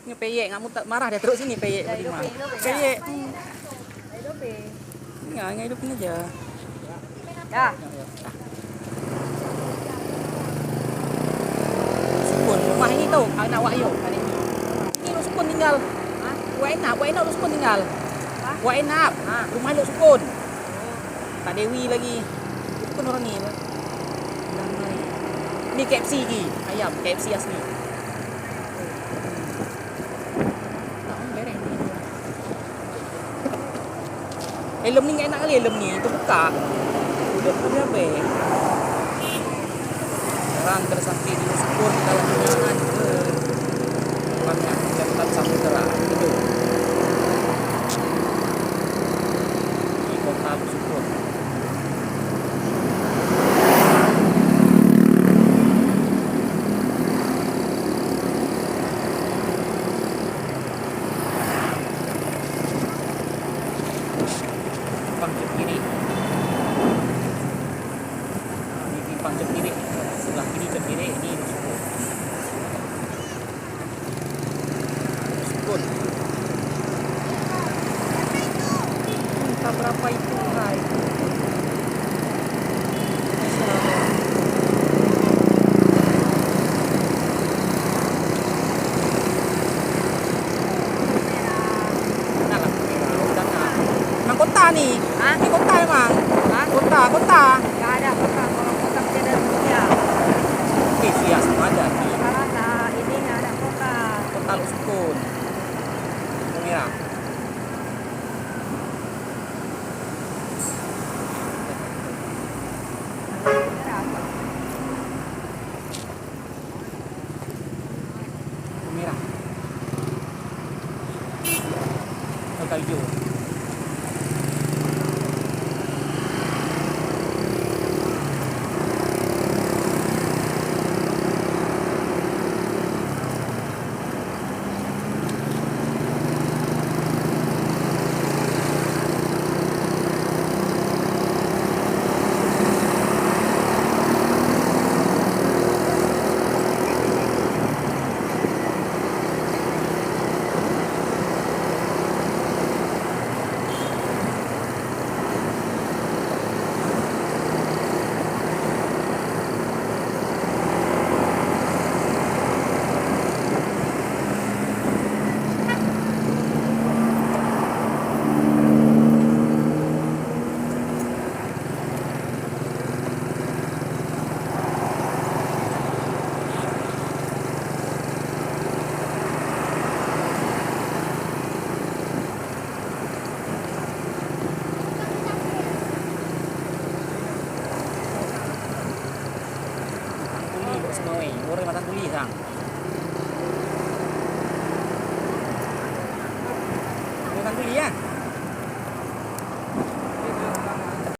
Ini peyek, kamu tak marah dia terus sini peyek. Peyek. Enggak, hidupin aja. Ya. Sukun, rumah ini tuh, anak Wak Yo. Ini lu sukun tinggal. Wak enak lu sukun tinggal. Wak enak, rumah lu sukun. Kak Dewi lagi. Sukun orang ni. Ini KFC lagi, ayam KFC asli. Helm ni enggak enak kali helm ni, itu buka. Udah punya apa? Orang tersakti di sukun dalam dunia banyak catatan samudera hidup di kota sukun. Pangcep kiri. Ini pangcep kiri. Sebelah kiri cek kiri ini sukun. Sukun. Entah berapa itu hai. Emang kota nih? Ini kota emang? Kota. Nggak ada kota, kalau kota masih ada dunia. Iya, sama aja. Sekarang nah ini nggak ada kota. Kota lu sukun. Merah. Merah. Kota hijau. Semua orang matang tuli sang.